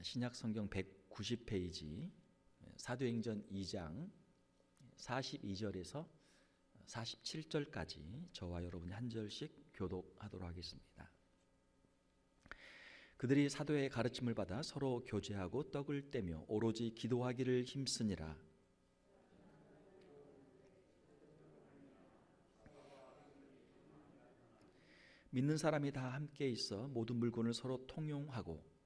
신약 성경 190페이지 사도행전 2장 42절에서 47절까지 저와 여러분이 한 절씩 교독하도록 하겠습니다. 그들이 사도의 가르침을 받아 서로 교제하고 떡을 떼며 오로지 기도하기를 힘쓰니라. 믿는 사람이 다 함께 있어 모든 물건을 서로 통용하고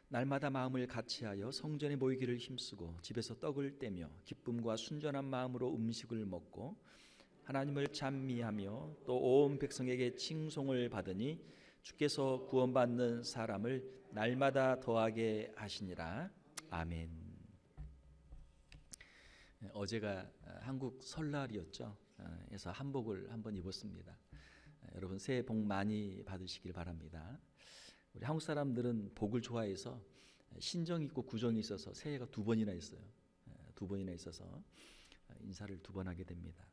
날마다 마음을 같이하여 성전에 모이기를 힘쓰고 집에서 떡을 떼며 기쁨과 순전한 마음으로 음식을 먹고 하나님을 찬미하며 또 온 백성에게 칭송을 받으니 주께서 구원받는 사람을 날마다 더하게 하시니라. 아멘. 어제가 한국 설날이었죠. 그래서 한복을 한번 입었습니다. 여러분 새해 복 많이 받으시길 바랍니다. 우리 한국 사람들은 복을 좋아해서 신정이 있고 구정이 있어서 새해가 두 번이나 있어요. 두 번이나 있어서 인사를 두 번 하게 됩니다.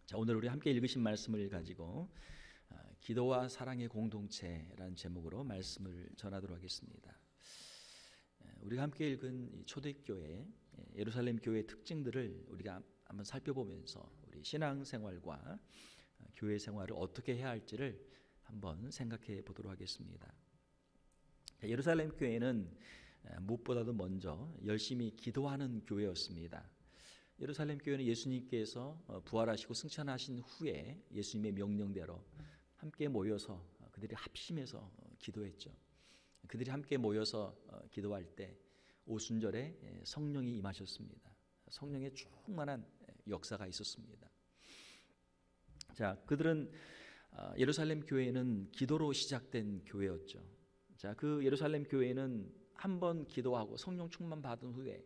자, 오늘 우리 함께 읽으신 말씀을 가지고 기도와 사랑의 공동체라는 제목으로 말씀을 전하도록 하겠습니다. 우리가 함께 읽은 이 초대교회 예루살렘 교회의 특징들을 우리가 한번 살펴보면서 우리 신앙생활과 교회 생활을 어떻게 해야 할지를 한번 생각해 보도록 하겠습니다. 예루살렘 교회는 무엇보다도 먼저 열심히 기도하는 교회였습니다. 예루살렘 교회는 예수님께서 부활하시고 승천하신 후에 예수님의 명령대로 함께 모여서 그들이 합심해서 기도했죠. 그들이 함께 모여서 기도할 때 오순절에 성령이 임하셨습니다. 성령의 충만한 역사가 있었습니다. 자, 그들은 예루살렘 교회는 기도로 시작된 교회였죠. 자, 그 예루살렘 교회는 한 번 기도하고 성령 충만 받은 후에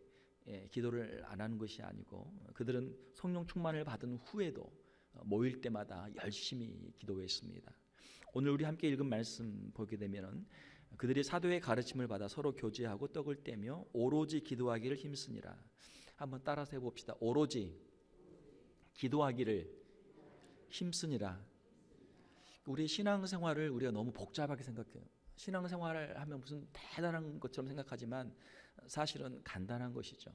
기도를 안 하는 것이 아니고 그들은 성령 충만을 받은 후에도 모일 때마다 열심히 기도했습니다. 오늘 우리 함께 읽은 말씀 보게 되면은 그들이 사도의 가르침을 받아 서로 교제하고 떡을 떼며 오로지 기도하기를 힘쓰니라. 한번 따라서 해봅시다. 오로지 기도하기를 힘쓰니라. 우리 신앙생활을 우리가 너무 복잡하게 생각해요. 신앙생활을 하면 무슨 대단한 것처럼 생각하지만 사실은 간단한 것이죠.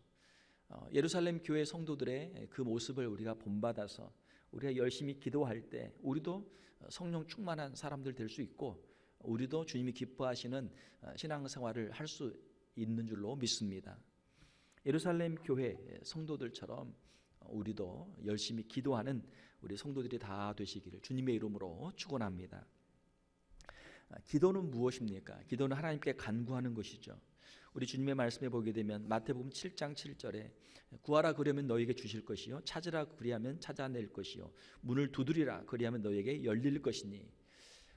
예루살렘 교회 성도들의 그 모습을 우리가 본받아서 우리가 열심히 기도할 때 우리도 성령 충만한 사람들 될 수 있고 우리도 주님이 기뻐하시는 신앙생활을 할 수 있는 줄로 믿습니다. 예루살렘 교회 성도들처럼 우리도 열심히 기도하는 우리 성도들이 다 되시기를 주님의 이름으로 축원합니다. 기도는 무엇입니까? 기도는 하나님께 간구하는 것이죠. 우리 주님의 말씀에 보게 되면 마태복음 7장 7절에 구하라 그러면 너에게 주실 것이요 찾으라 그리하면 찾아낼 것이요 문을 두드리라 그리하면 너에게 열릴 것이니.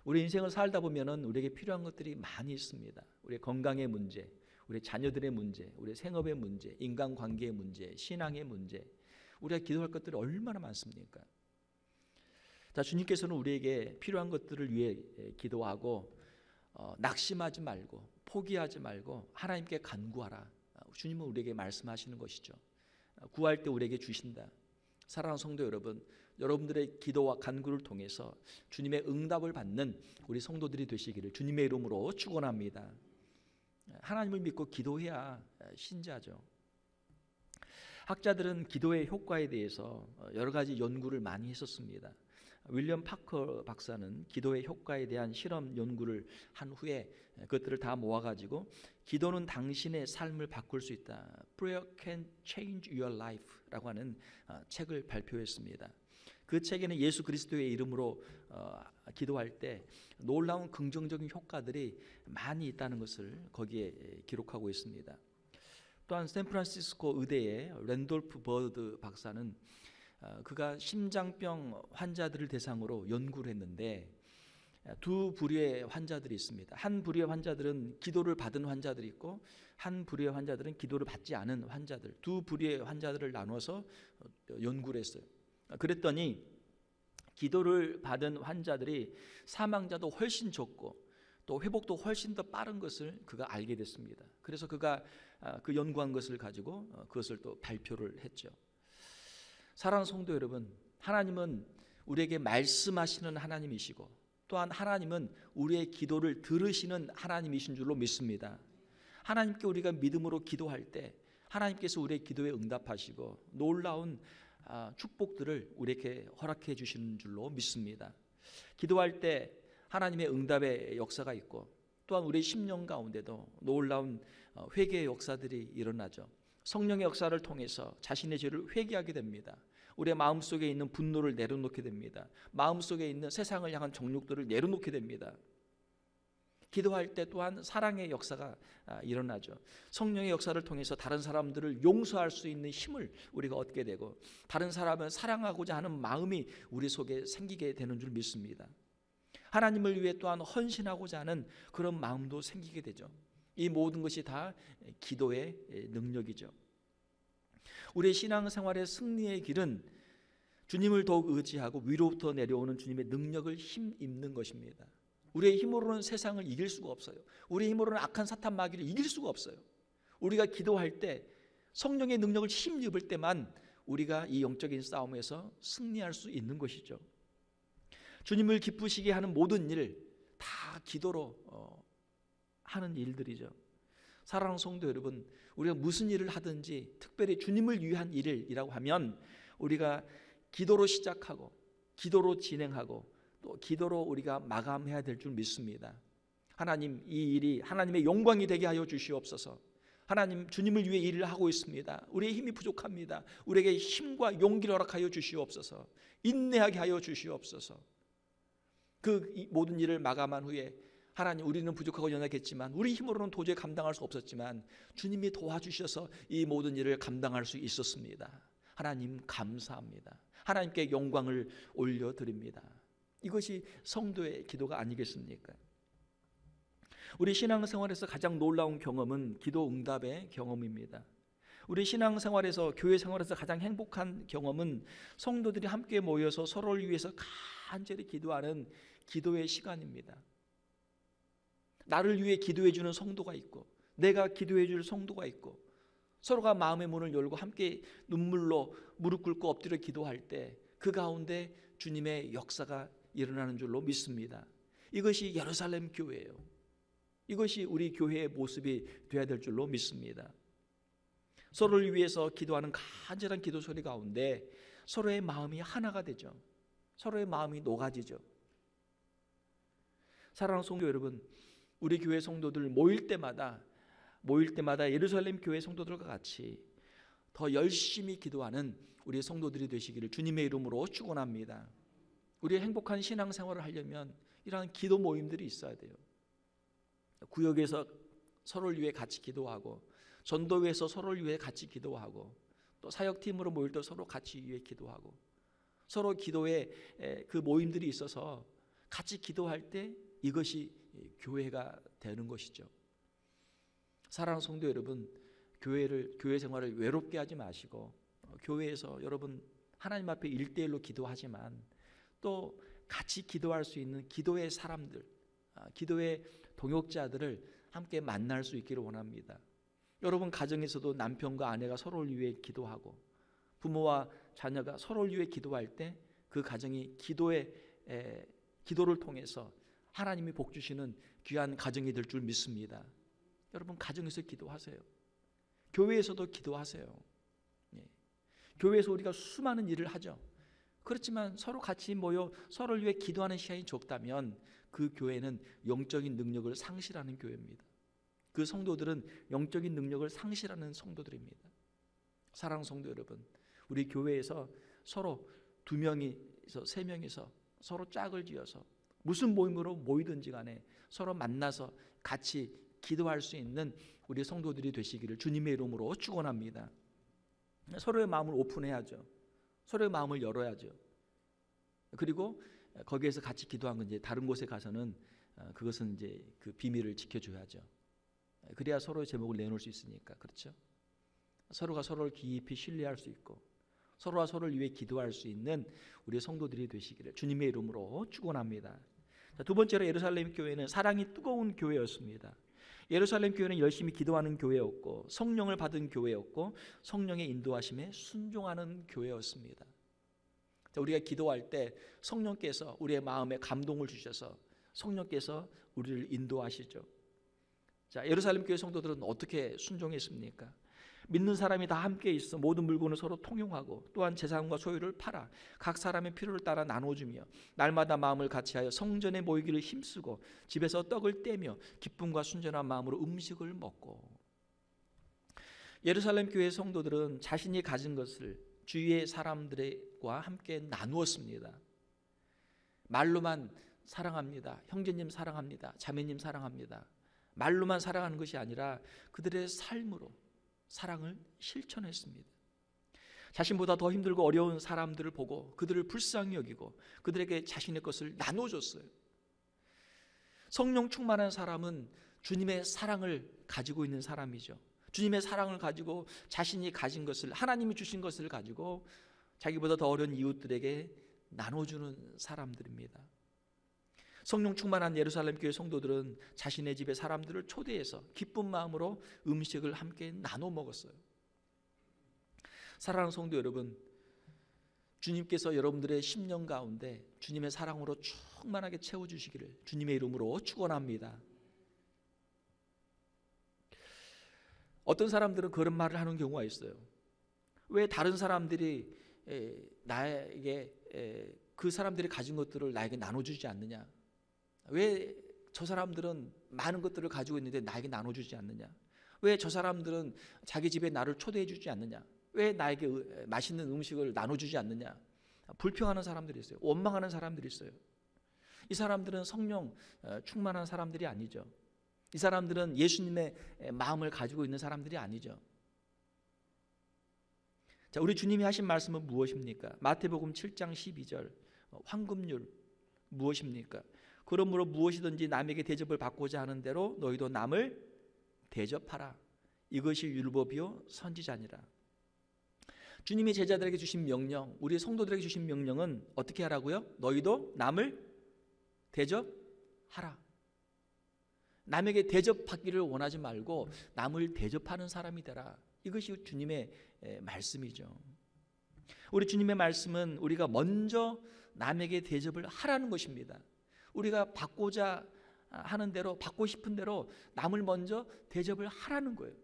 우리 인생을 살다 보면은 우리에게 필요한 것들이 많이 있습니다. 우리의 건강의 문제, 우리 자녀들의 문제, 우리 생업의 문제, 인간관계의 문제, 신앙의 문제, 우리가 기도할 것들이 얼마나 많습니까? 자, 주님께서는 우리에게 필요한 것들을 위해 기도하고 낙심하지 말고 포기하지 말고 하나님께 간구하라. 주님은 우리에게 말씀하시는 것이죠. 구할 때 우리에게 주신다. 사랑하는 성도 여러분, 여러분들의 기도와 간구를 통해서 주님의 응답을 받는 우리 성도들이 되시기를 주님의 이름으로 축원합니다. 하나님을 믿고 기도해야 신자죠. 학자들은 기도의 효과에 대해서 여러 가지 연구를 많이 했었습니다. 윌리엄 파커 박사는 기도의 효과에 대한 실험 연구를 한 후에 그것들을 다 모아가지고 기도는 당신의 삶을 바꿀 수 있다. Prayer can change your life라고 하는 책을 발표했습니다. 그 책에는 예수 그리스도의 이름으로 기도할 때 놀라운 긍정적인 효과들이 많이 있다는 것을 거기에 기록하고 있습니다. 또한 샌프란시스코 의대의 랜돌프 버드 박사는 그가 심장병 환자들을 대상으로 연구를 했는데 두 부류의 환자들이 있습니다. 한 부류의 환자들은 기도를 받은 환자들이 있고 한 부류의 환자들은 기도를 받지 않은 환자들, 두 부류의 환자들을 나눠서 연구를 했어요. 그랬더니 기도를 받은 환자들이 사망자도 훨씬 적고 또 회복도 훨씬 더 빠른 것을 그가 알게 됐습니다. 그래서 그가 그 연구한 것을 가지고 그것을 또 발표를 했죠. 사랑하는 성도 여러분, 하나님은 우리에게 말씀하시는 하나님이시고 또한 하나님은 우리의 기도를 들으시는 하나님이신 줄로 믿습니다. 하나님께 우리가 믿음으로 기도할 때 하나님께서 우리의 기도에 응답하시고 놀라운 축복들을 우리에게 허락해 주시는 줄로 믿습니다. 기도할 때 하나님의 응답의 역사가 있고 또한 우리의 심령 가운데도 놀라운 회개의 역사들이 일어나죠. 성령의 역사를 통해서 자신의 죄를 회개하게 됩니다. 우리의 마음속에 있는 분노를 내려놓게 됩니다. 마음속에 있는 세상을 향한 정욕들을 내려놓게 됩니다. 기도할 때 또한 사랑의 역사가 일어나죠. 성령의 역사를 통해서 다른 사람들을 용서할 수 있는 힘을 우리가 얻게 되고 다른 사람을 사랑하고자 하는 마음이 우리 속에 생기게 되는 줄 믿습니다. 하나님을 위해 또한 헌신하고자 하는 그런 마음도 생기게 되죠. 이 모든 것이 다 기도의 능력이죠. 우리의 신앙생활의 승리의 길은 주님을 더욱 의지하고 위로부터 내려오는 주님의 능력을 힘입는 것입니다. 우리의 힘으로는 세상을 이길 수가 없어요. 우리의 힘으로는 악한 사탄 마귀를 이길 수가 없어요. 우리가 기도할 때 성령의 능력을 힘입을 때만 우리가 이 영적인 싸움에서 승리할 수 있는 것이죠. 주님을 기쁘시게 하는 모든 일 다 기도로 하는 일들이죠. 사랑하는 성도 여러분, 우리가 무슨 일을 하든지 특별히 주님을 위한 일이라고 하면 우리가 기도로 시작하고 기도로 진행하고 또 기도로 우리가 마감해야 될 줄 믿습니다. 하나님, 이 일이 하나님의 영광이 되게 하여 주시옵소서. 하나님, 주님을 위해 일을 하고 있습니다. 우리의 힘이 부족합니다. 우리에게 힘과 용기를 허락하여 주시옵소서. 인내하게 하여 주시옵소서. 그 모든 일을 마감한 후에 하나님, 우리는 부족하고 연약했지만 우리 힘으로는 도저히 감당할 수 없었지만 주님이 도와주셔서 이 모든 일을 감당할 수 있었습니다. 하나님 감사합니다. 하나님께 영광을 올려드립니다. 이것이 성도의 기도가 아니겠습니까? 우리 신앙생활에서 가장 놀라운 경험은 기도 응답의 경험입니다. 우리 신앙생활에서, 교회 생활에서 가장 행복한 경험은 성도들이 함께 모여서 서로를 위해서 간절히 기도하는 기도의 시간입니다. 나를 위해 기도해 주는 성도가 있고 내가 기도해 줄 성도가 있고 서로가 마음의 문을 열고 함께 눈물로 무릎 꿇고 엎드려 기도할 때 그 가운데 주님의 역사가 일어나는 줄로 믿습니다. 이것이 예루살렘 교회예요. 이것이 우리 교회의 모습이 되어야 될 줄로 믿습니다. 서로를 위해서 기도하는 간절한 기도 소리 가운데 서로의 마음이 하나가 되죠. 서로의 마음이 녹아지죠. 사랑하는 성도 여러분, 우리 교회 성도들 모일 때마다 예루살렘 교회 성도들과 같이 더 열심히 기도하는 우리 성도들이 되시기를 주님의 이름으로 축원합니다. 우리의 행복한 신앙생활을 하려면 이러한 기도 모임들이 있어야 돼요. 구역에서 서로를 위해 같이 기도하고 전도회에서 서로를 위해 같이 기도하고 또 사역팀으로 모일 때 서로 같이 위해 기도하고 서로 기도에 그 모임들이 있어서 같이 기도할 때 이것이 교회가 되는 것이죠. 사랑하는 성도 여러분, 교회 생활을 외롭게 하지 마시고 교회에서 여러분 하나님 앞에 1대1로 기도하지만 또 같이 기도할 수 있는 기도의 사람들, 기도의 동역자들을 함께 만날 수 있기를 원합니다. 여러분 가정에서도 남편과 아내가 서로를 위해 기도하고 부모와 자녀가 서로를 위해 기도할 때 그 가정이 기도를 통해서 하나님이 복 주시는 귀한 가정이 될 줄 믿습니다. 여러분 가정에서 기도하세요. 교회에서도 기도하세요. 교회에서 우리가 수많은 일을 하죠. 그렇지만 서로 같이 모여 서로를 위해 기도하는 시간이 적다면 그 교회는 영적인 능력을 상실하는 교회입니다. 그 성도들은 영적인 능력을 상실하는 성도들입니다. 사랑하는 성도 여러분, 우리 교회에서 서로 2명이서 3명이서 서로 짝을 지어서 무슨 모임으로 모이든지 간에 서로 만나서 같이 기도할 수 있는 우리 성도들이 되시기를 주님의 이름으로 축원합니다. 서로의 마음을 오픈해야죠. 서로의 마음을 열어야죠. 그리고 거기에서 같이 기도한 건 이제 다른 곳에 가서는 그것은 이제 그 비밀을 지켜줘야죠. 그래야 서로의 제목을 내놓을 수 있으니까. 그렇죠? 서로가 서로를 깊이 신뢰할 수 있고 서로와 서로를 위해 기도할 수 있는 우리 성도들이 되시기를 주님의 이름으로 축원합니다. 두 번째로 예루살렘 교회는 사랑이 뜨거운 교회였습니다. 예루살렘 교회는 열심히 기도하는 교회였고 성령을 받은 교회였고 성령의 인도하심에 순종하는 교회였습니다. 우리가 기도할 때 성령께서 우리의 마음에 감동을 주셔서 성령께서 우리를 인도하시죠. 자, 예루살렘 교회 성도들은 어떻게 순종했습니까? 믿는 사람이 다 함께 있어 모든 물건을 서로 통용하고 또한 재산과 소유를 팔아 각 사람의 필요를 따라 나눠주며 날마다 마음을 같이하여 성전에 모이기를 힘쓰고 집에서 떡을 떼며 기쁨과 순전한 마음으로 음식을 먹고. 예루살렘 교회 성도들은 자신이 가진 것을 주위의 사람들과 함께 나누었습니다. 말로만 사랑합니다, 형제님 사랑합니다, 자매님 사랑합니다, 말로만 사랑하는 것이 아니라 그들의 삶으로 사랑을 실천했습니다. 자신보다 더 힘들고 어려운 사람들을 보고 그들을 불쌍히 여기고 그들에게 자신의 것을 나눠줬어요. 성령 충만한 사람은 주님의 사랑을 가지고 있는 사람이죠. 주님의 사랑을 가지고 자신이 가진 것을, 하나님이 주신 것을 가지고 자기보다 더 어려운 이웃들에게 나눠주는 사람들입니다. 성령 충만한 예루살렘 교회 성도들은 자신의 집에 사람들을 초대해서 기쁜 마음으로 음식을 함께 나눠 먹었어요. 사랑하는 성도 여러분, 주님께서 여러분들의 심령 가운데 주님의 사랑으로 충만하게 채워주시기를 주님의 이름으로 축원합니다. 어떤 사람들은 그런 말을 하는 경우가 있어요. 왜 다른 사람들이 나에게 그 사람들이 가진 것들을 나에게 나눠주지 않느냐? 왜 저 사람들은 많은 것들을 가지고 있는데 나에게 나눠주지 않느냐? 왜 저 사람들은 자기 집에 나를 초대해 주지 않느냐? 왜 나에게 맛있는 음식을 나눠주지 않느냐? 불평하는 사람들이 있어요. 원망하는 사람들이 있어요. 이 사람들은 성령 충만한 사람들이 아니죠. 이 사람들은 예수님의 마음을 가지고 있는 사람들이 아니죠. 자, 우리 주님이 하신 말씀은 무엇입니까? 마태복음 7장 12절 황금률 무엇입니까? 그러므로 무엇이든지 남에게 대접을 받고자 하는 대로 너희도 남을 대접하라. 이것이 율법이요 선지자니라. 주님이 제자들에게 주신 명령, 우리 성도들에게 주신 명령은 어떻게 하라고요? 너희도 남을 대접하라. 남에게 대접받기를 원하지 말고 남을 대접하는 사람이 되라. 이것이 주님의 말씀이죠. 우리 주님의 말씀은 우리가 먼저 남에게 대접을 하라는 것입니다. 우리가 받고자 하는 대로, 받고 싶은 대로 남을 먼저 대접을 하라는 거예요.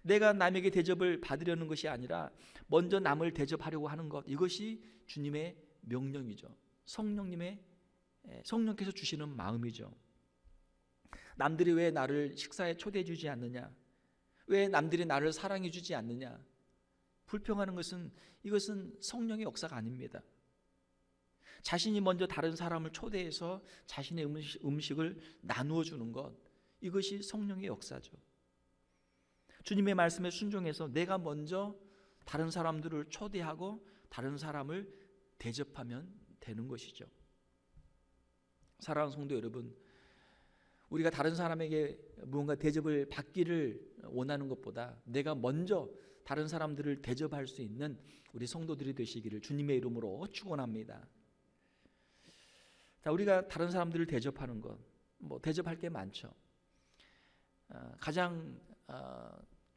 내가 남에게 대접을 받으려는 것이 아니라 먼저 남을 대접하려고 하는 것, 이것이 주님의 명령이죠. 성령께서 주시는 마음이죠. 남들이 왜 나를 식사에 초대해 주지 않느냐? 왜 남들이 나를 사랑해 주지 않느냐? 불평하는 것은, 이것은 성령의 역사가 아닙니다. 자신이 먼저 다른 사람을 초대해서 자신의 음식을 나누어 주는 것, 이것이 성령의 역사죠. 주님의 말씀에 순종해서 내가 먼저 다른 사람들을 초대하고 다른 사람을 대접하면 되는 것이죠. 사랑하는 성도 여러분, 우리가 다른 사람에게 무언가 대접을 받기를 원하는 것보다 내가 먼저 다른 사람들을 대접할 수 있는 우리 성도들이 되시기를 주님의 이름으로 축원합니다. 자, 우리가 다른 사람들을 대접하는 것, 대접할 게 많죠. 가장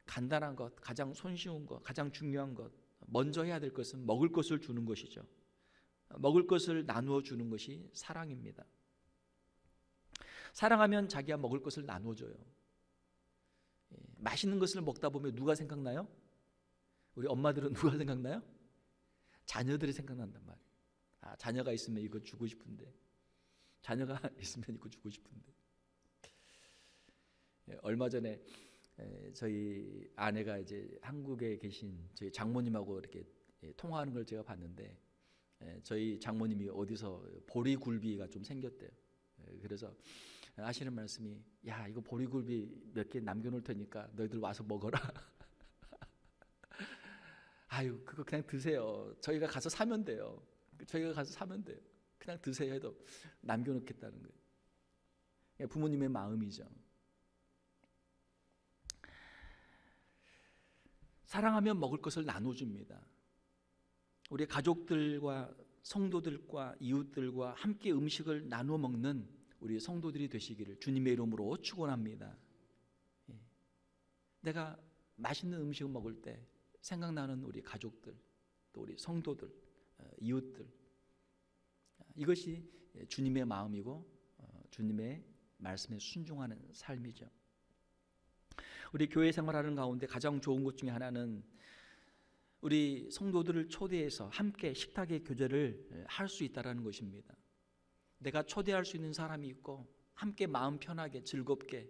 간단한 것, 가장 손쉬운 것, 가장 중요한 것, 먼저 해야 될 것은 먹을 것을 주는 것이죠. 먹을 것을 나누어 주는 것이 사랑입니다. 사랑하면 자기가 먹을 것을 나눠줘요. 맛있는 것을 먹다 보면 누가 생각나요? 우리 엄마들은 누가 생각나요? 자녀들이 생각난단 말이에요. 자녀가 있으면 이거 주고 싶은데, 자녀가 있으면 이거 주고 싶은데. 얼마 전에 저희 아내가 이제 한국에 계신 저희 장모님하고 이렇게 통화하는 걸 제가 봤는데, 저희 장모님이 어디서 보리굴비가 좀 생겼대요. 그래서 하시는 말씀이, 야, 이거 보리굴비 몇 개 남겨놓을 테니까 너희들 와서 먹어라. 아유, 그거 그냥 드세요. 저희가 가서 사면 돼요. 저희가 가서 사면 돼요. 그냥 드세요 해도 남겨놓겠다는 거예요. 부모님의 마음이죠. 사랑하면 먹을 것을 나눠줍니다. 우리 가족들과 성도들과 이웃들과 함께 음식을 나누어 먹는 우리 성도들이 되시기를 주님의 이름으로 축원합니다. 내가 맛있는 음식을 먹을 때 생각나는 우리 가족들, 또 우리 성도들, 이웃들, 이것이 주님의 마음이고 주님의 말씀에 순종하는 삶이죠. 우리 교회 생활하는 가운데 가장 좋은 것 중에 하나는 우리 성도들을 초대해서 함께 식탁의 교제를 할 수 있다는 것입니다. 내가 초대할 수 있는 사람이 있고 함께 마음 편하게 즐겁게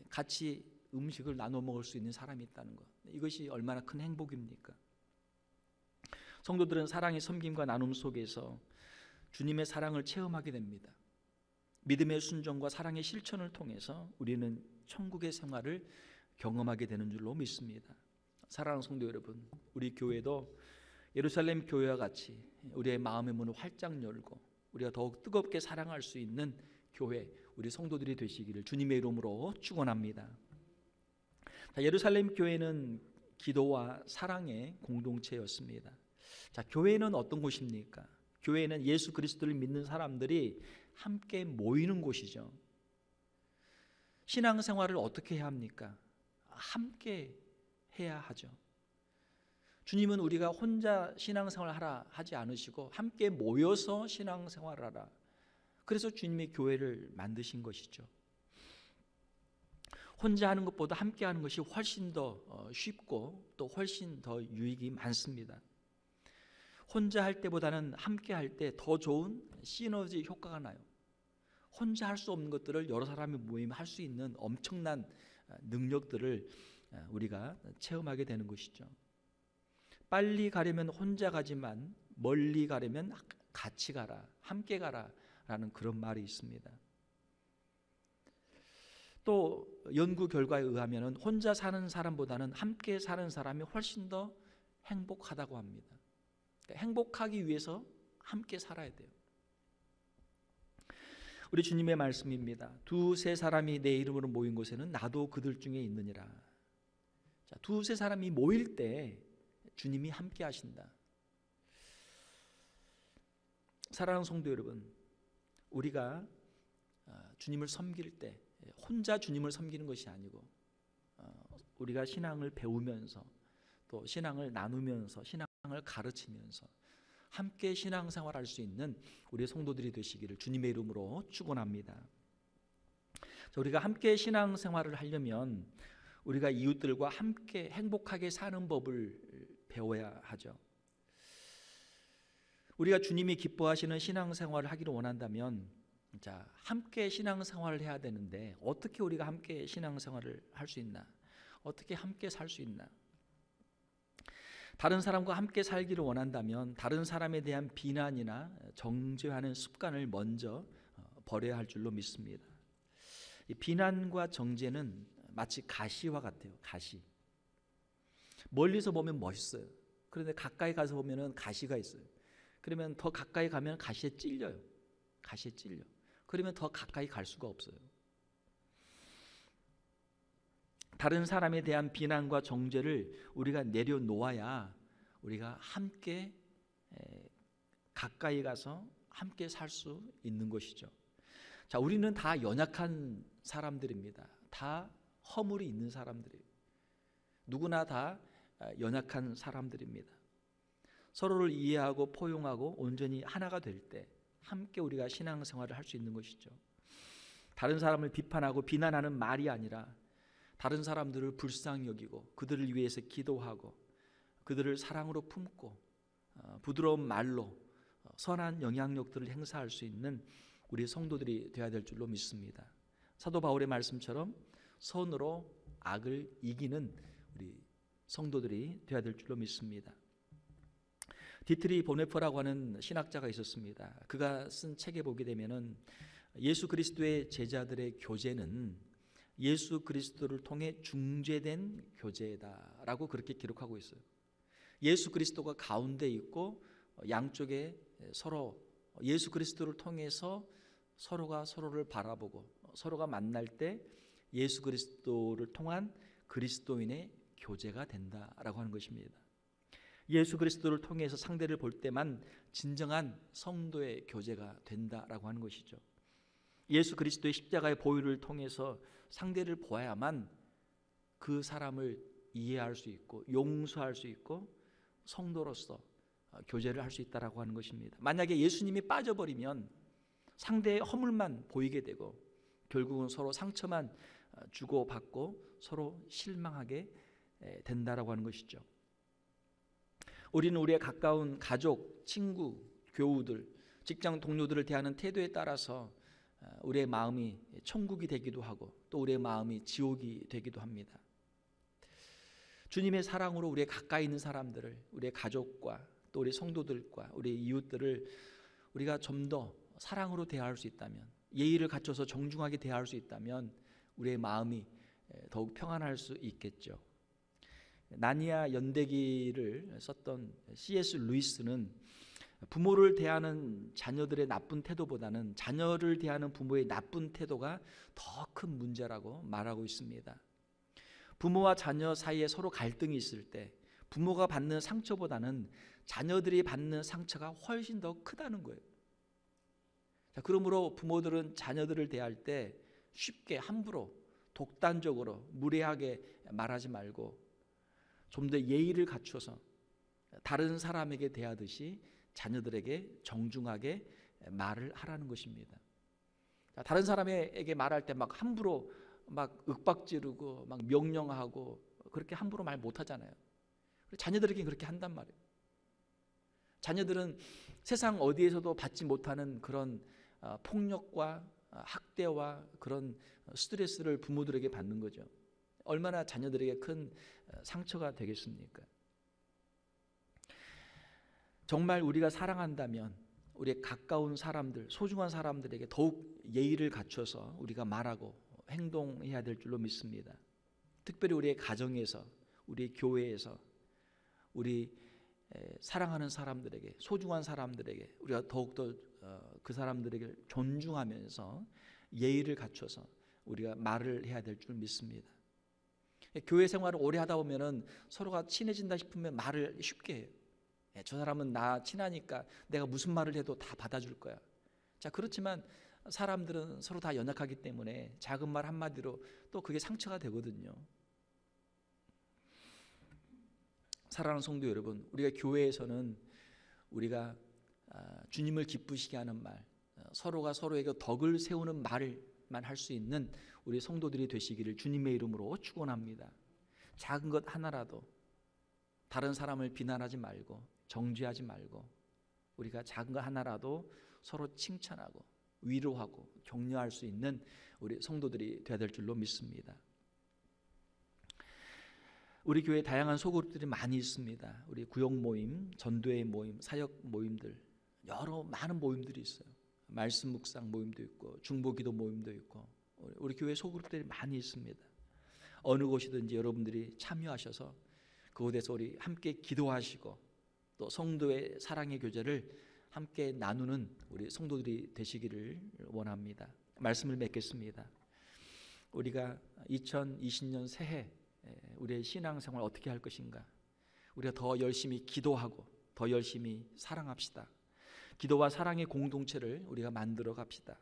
같이 음식을 나눠 먹을 수 있는 사람이 있다는 것, 이것이 얼마나 큰 행복입니까? 성도들은 사랑의 섬김과 나눔 속에서 주님의 사랑을 체험하게 됩니다. 믿음의 순종과 사랑의 실천을 통해서 우리는 천국의 생활을 경험하게 되는 줄로 믿습니다. 사랑하는 성도 여러분, 우리 교회도 예루살렘 교회와 같이 우리의 마음의 문을 활짝 열고 우리가 더욱 뜨겁게 사랑할 수 있는 교회, 우리 성도들이 되시기를 주님의 이름으로 축원합니다. 예루살렘 교회는 기도와 사랑의 공동체였습니다. 자, 교회는 어떤 곳입니까? 교회는 예수 그리스도를 믿는 사람들이 함께 모이는 곳이죠. 신앙생활을 어떻게 해야 합니까? 함께 해야 하죠. 주님은 우리가 혼자 신앙생활을 하라 하지 않으시고 함께 모여서 신앙생활을 하라, 그래서 주님이 교회를 만드신 것이죠. 혼자 하는 것보다 함께 하는 것이 훨씬 더 쉽고 또 훨씬 더 유익이 많습니다. 혼자 할 때보다는 함께 할 때 더 좋은 시너지 효과가 나요. 혼자 할 수 없는 것들을 여러 사람이 모이면 할 수 있는 엄청난 능력들을 우리가 체험하게 되는 것이죠. 빨리 가려면 혼자 가지만 멀리 가려면 같이 가라, 함께 가라라는 그런 말이 있습니다. 또 연구 결과에 의하면 혼자 사는 사람보다는 함께 사는 사람이 훨씬 더 행복하다고 합니다. 그러니까 행복하기 위해서 함께 살아야 돼요. 우리 주님의 말씀입니다. 두세 사람이 내 이름으로 모인 곳에는 나도 그들 중에 있느니라. 자, 두세 사람이 모일 때 주님이 함께 하신다. 사랑하는 성도 여러분, 우리가 주님을 섬길 때 혼자 주님을 섬기는 것이 아니고 우리가 신앙을 배우면서 또 신앙을 나누면서 신앙을 가르치면서 함께 신앙생활할 수 있는 우리 성도들이 되시기를 주님의 이름으로 축원합니다. 우리가 함께 신앙생활을 하려면 우리가 이웃들과 함께 행복하게 사는 법을 배워야 하죠. 우리가 주님이 기뻐하시는 신앙생활을 하기를 원한다면 자, 함께 신앙생활을 해야 되는데 어떻게 우리가 함께 신앙생활을 할 수 있나? 어떻게 함께 살 수 있나? 다른 사람과 함께 살기를 원한다면 다른 사람에 대한 비난이나 정죄하는 습관을 먼저 버려야 할 줄로 믿습니다. 이 비난과 정죄는 마치 가시와 같아요. 가시. 멀리서 보면 멋있어요. 그런데 가까이 가서 보면은 가시가 있어요. 그러면 더 가까이 가면 가시에 찔려요. 가시에 찔려. 그러면 더 가까이 갈 수가 없어요. 다른 사람에 대한 비난과 정죄를 우리가 내려놓아야 우리가 함께 가까이 가서 함께 살 수 있는 것이죠. 자, 우리는 다 연약한 사람들입니다. 다 허물이 있는 사람들이에요. 누구나 다 연약한 사람들입니다. 서로를 이해하고 포용하고 온전히 하나가 될 때 함께 우리가 신앙생활을 할 수 있는 것이죠. 다른 사람을 비판하고 비난하는 말이 아니라 다른 사람들을 불쌍히 여기고 그들을 위해서 기도하고 그들을 사랑으로 품고 부드러운 말로 선한 영향력들을 행사할 수 있는 우리 성도들이 되어야 될 줄로 믿습니다. 사도 바울의 말씀처럼 선으로 악을 이기는 우리 성도들이 되어야 될 줄로 믿습니다. 디트리 보네퍼라고 하는 신학자가 있었습니다. 그가 쓴 책에 보게 되면은 예수 그리스도의 제자들의 교제는 예수 그리스도를 통해 중재된 교제다라고 그렇게 기록하고 있어요. 예수 그리스도가 가운데 있고 양쪽에 서로 예수 그리스도를 통해서 서로가 서로를 바라보고 서로가 만날 때 예수 그리스도를 통한 그리스도인의 교제가 된다라고 하는 것입니다. 예수 그리스도를 통해서 상대를 볼 때만 진정한 성도의 교제가 된다라고 하는 것이죠. 예수 그리스도의 십자가의 보혈을 통해서 상대를 보아야만 그 사람을 이해할 수 있고 용서할 수 있고 성도로서 교제를 할 수 있다라고 하는 것입니다. 만약에 예수님이 빠져버리면 상대의 허물만 보이게 되고 결국은 서로 상처만 주고받고 서로 실망하게 된다라고 하는 것이죠. 우리는 우리의 가까운 가족, 친구, 교우들, 직장 동료들을 대하는 태도에 따라서 우리의 마음이 천국이 되기도 하고 또 우리의 마음이 지옥이 되기도 합니다. 주님의 사랑으로 우리의 가까이 있는 사람들을, 우리의 가족과 또 우리 성도들과 우리 이웃들을 우리가 좀 더 사랑으로 대할 수 있다면, 예의를 갖춰서 정중하게 대할 수 있다면 우리의 마음이 더욱 평안할 수 있겠죠. 나니아 연대기를 썼던 C.S. 루이스는 부모를 대하는 자녀들의 나쁜 태도보다는 자녀를 대하는 부모의 나쁜 태도가 더 큰 문제라고 말하고 있습니다. 부모와 자녀 사이에 서로 갈등이 있을 때 부모가 받는 상처보다는 자녀들이 받는 상처가 훨씬 더 크다는 거예요. 자, 그러므로 부모들은 자녀들을 대할 때 쉽게 함부로 독단적으로 무례하게 말하지 말고 좀 더 예의를 갖춰서 다른 사람에게 대하듯이 자녀들에게 정중하게 말을 하라는 것입니다. 자, 다른 사람에게 말할 때 막 함부로 막 윽박지르고 막 명령하고 그렇게 함부로 말 못하잖아요. 자녀들에게 그렇게 한단 말이에요. 자녀들은 세상 어디에서도 받지 못하는 그런 폭력과 학대와 그런 스트레스를 부모들에게 받는 거죠. 얼마나 자녀들에게 큰 상처가 되겠습니까? 정말 우리가 사랑한다면 우리의 가까운 사람들, 소중한 사람들에게 더욱 예의를 갖춰서 우리가 말하고 행동해야 될 줄로 믿습니다. 특별히 우리의 가정에서, 우리 교회에서 우리 사랑하는 사람들에게, 소중한 사람들에게 우리가 더욱더 그 사람들에게 존중하면서 예의를 갖춰서 우리가 말을 해야 될 줄 믿습니다. 교회 생활을 오래 하다 보면은 서로가 친해진다 싶으면 말을 쉽게 해요. 저 사람은 나 친하니까 내가 무슨 말을 해도 다 받아줄 거야. 자, 그렇지만 사람들은 서로 다 연약하기 때문에 작은 말 한마디로 또 그게 상처가 되거든요. 사랑하는 성도 여러분, 우리가 교회에서는 우리가 주님을 기쁘시게 하는 말, 서로가 서로에게 덕을 세우는 말만 할 수 있는 우리 성도들이 되시기를 주님의 이름으로 축원합니다. 작은 것 하나라도 다른 사람을 비난하지 말고 정죄하지 말고 우리가 작은 것 하나라도 서로 칭찬하고 위로하고 격려할 수 있는 우리 성도들이 되어야 될 줄로 믿습니다. 우리 교회에 다양한 소그룹들이 많이 있습니다. 우리 구역 모임, 전도회 모임, 사역 모임들, 여러 많은 모임들이 있어요. 말씀 묵상 모임도 있고 중보기도 모임도 있고 우리 교회 소그룹들이 많이 있습니다. 어느 곳이든지 여러분들이 참여하셔서 그곳에서 우리 함께 기도하시고 또 성도의 사랑의 교제를 함께 나누는 우리 성도들이 되시기를 원합니다. 말씀을 맺겠습니다. 우리가 2020년 새해 우리의 신앙생활 어떻게 할 것인가? 우리가 더 열심히 기도하고 더 열심히 사랑합시다. 기도와 사랑의 공동체를 우리가 만들어 갑시다.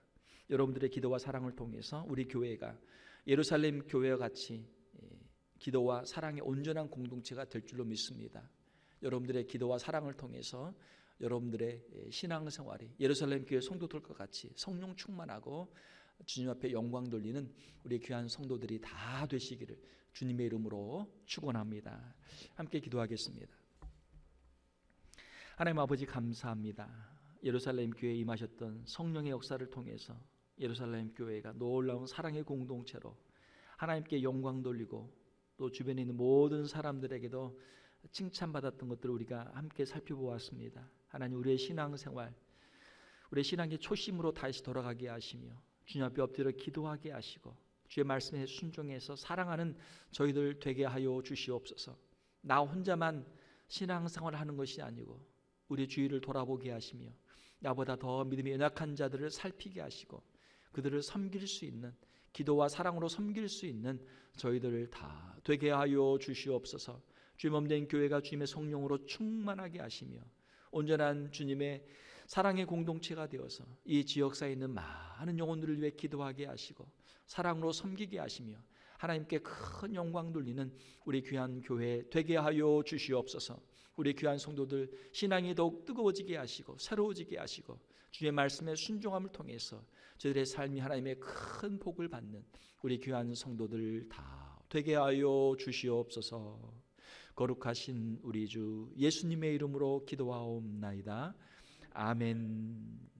여러분들의 기도와 사랑을 통해서 우리 교회가 예루살렘 교회와 같이 기도와 사랑의 온전한 공동체가 될 줄로 믿습니다. 여러분들의 기도와 사랑을 통해서 여러분들의 신앙생활이 예루살렘 교회 성도들과 같이 성령 충만하고 주님 앞에 영광 돌리는 우리 귀한 성도들이 다 되시기를 주님의 이름으로 축원합니다. 함께 기도하겠습니다. 하나님 아버지 감사합니다. 예루살렘 교회에 임하셨던 성령의 역사를 통해서 예루살렘 교회가 놀라운 사랑의 공동체로 하나님께 영광 돌리고 또 주변에 있는 모든 사람들에게도 칭찬받았던 것들을 우리가 함께 살펴보았습니다. 하나님, 우리의 신앙생활, 우리의 신앙의 초심으로 다시 돌아가게 하시며 주님 앞에 엎드려 기도하게 하시고 주의 말씀에 순종해서 사랑하는 저희들 되게 하여 주시옵소서. 나 혼자만 신앙생활을 하는 것이 아니고 우리 주위를 돌아보게 하시며 나보다 더 믿음이 연약한 자들을 살피게 하시고 그들을 섬길 수 있는, 기도와 사랑으로 섬길 수 있는 저희들을 다 되게 하여 주시옵소서. 주의 몸된 교회가 주님의 성령으로 충만하게 하시며 온전한 주님의 사랑의 공동체가 되어서 이 지역사에 있는 많은 영혼들을 위해 기도하게 하시고 사랑으로 섬기게 하시며 하나님께 큰 영광 돌리는 우리 귀한 교회 되게 하여 주시옵소서. 우리 귀한 성도들 신앙이 더욱 뜨거워지게 하시고 새로워지게 하시고 주의 말씀의 순종함을 통해서 저들의 삶이 하나님의 큰 복을 받는 우리 귀한 성도들 다 되게 하여 주시옵소서. 거룩하신 우리 주 예수님의 이름으로 기도하옵나이다. 아멘.